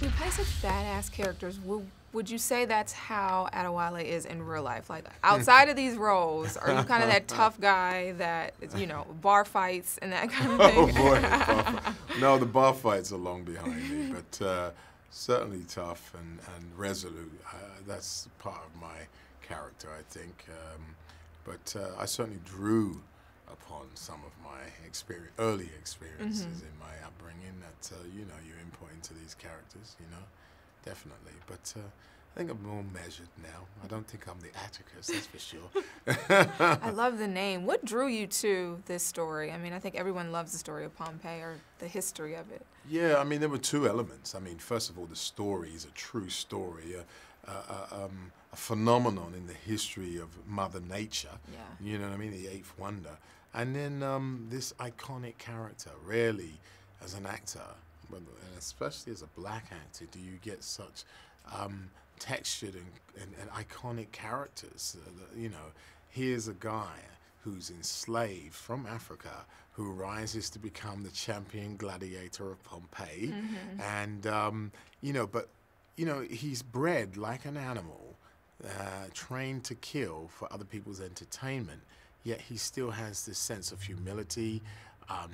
So you play such badass characters. Would you say that's how Adewale is in real life? Like, outside of these roles, are you kind of that tough guy that, you know, bar fights and that kind of thing? Oh boy, no, the bar fights are long behind me, but certainly tough and resolute. That's part of my character, I think. But I certainly drew upon some of my early experiences in my upbringing that, you know, you import into these characters, you know, definitely. But I think I'm more measured now. I don't think I'm the Atticus, that's for sure. I love the name. What drew you to this story? I mean, I think everyone loves the story of Pompeii or the history of it. Yeah, I mean, there were two elements. I mean, first of all, the story is a true story, a phenomenon in the history of Mother Nature. Yeah. You know what I mean? The eighth wonder. And then this iconic character. Rarely, as an actor, and especially as a black actor, do you get such textured and iconic characters. You know, here's a guy who's enslaved from Africa who rises to become the champion gladiator of Pompeii. And, you know, but, you know, he's bred like an animal, trained to kill for other people's entertainment, yet he still has this sense of humility,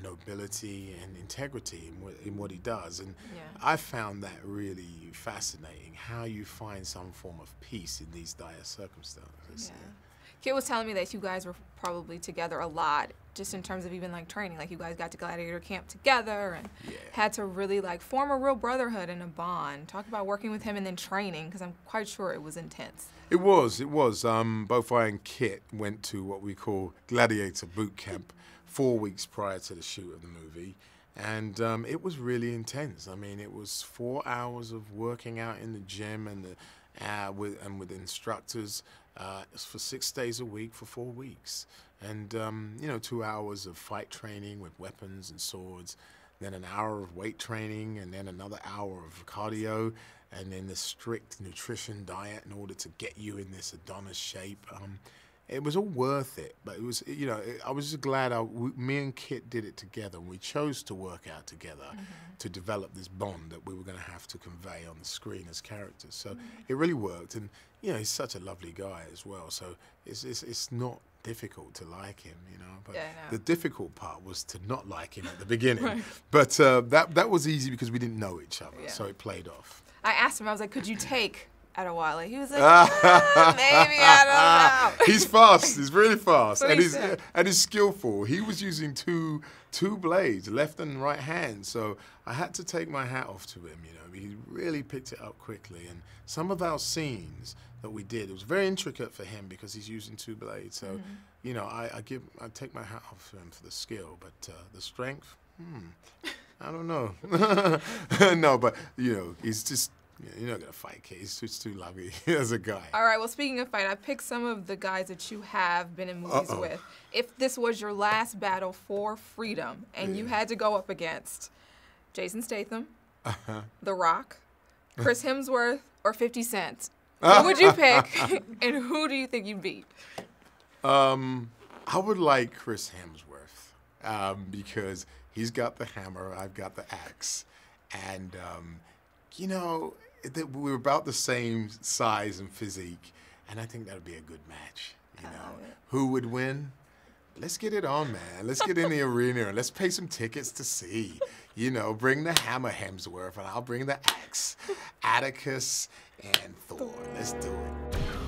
nobility, and integrity in what he does. And I found that really fascinating, how you find some form of peace in these dire circumstances. Kit was telling me that you guys were probably together a lot, just in terms of even like training. Like you guys got to gladiator camp together and had to really like form a real brotherhood and a bond. Talk about working with him and then training, because I'm quite sure it was intense. It was. Both I and Kit went to what we call gladiator boot camp 4 weeks prior to the shoot of the movie. And it was really intense. I mean, it was 4 hours of working out in the gym and with instructors for 6 days a week for 4 weeks. And, you know, 2 hours of fight training with weapons and swords, then an hour of weight training, and then another hour of cardio, and then the strict nutrition diet in order to get you in this Adonis shape. It was all worth it, but it was, you know, I was just glad me and Kit did it together, and we chose to work out together to develop this bond that we were going to have to convey on the screen as characters. So it really worked, and you know, he's such a lovely guy as well. So it's not difficult to like him, you know. But the difficult part was to not like him at the beginning. But that was easy because we didn't know each other, so it played off. I asked him, I was like, could you take Adewale? He was like, maybe, I don't know. He's fast. He's really fast, and he's skillful. He was using two blades, left and right hand. So I had to take my hat off to him. You know, he really picked it up quickly. And some of our scenes that we did, it was very intricate for him because he's using 2 blades. So, you know, I take my hat off to him for the skill, but the strength, I don't know. No, but you know, he's just. You're not going to fight, Kate. He's just too lovely as a guy. All right, well, speaking of fight, I picked some of the guys that you have been in movies with. If this was your last battle for freedom and you had to go up against Jason Statham, The Rock, Chris Hemsworth, or 50 Cent, who would you pick, and who do you think you'd beat? I would like Chris Hemsworth because he's got the hammer, I've got the axe. And, you know, we're about the same size and physique, and I think that would be a good match. You know, who would win? Let's get it on, man. Let's get in the arena and let's pay some tickets to see. You know, bring the hammer, Hemsworth, and I'll bring the axe, Atticus and Thor. Let's do it.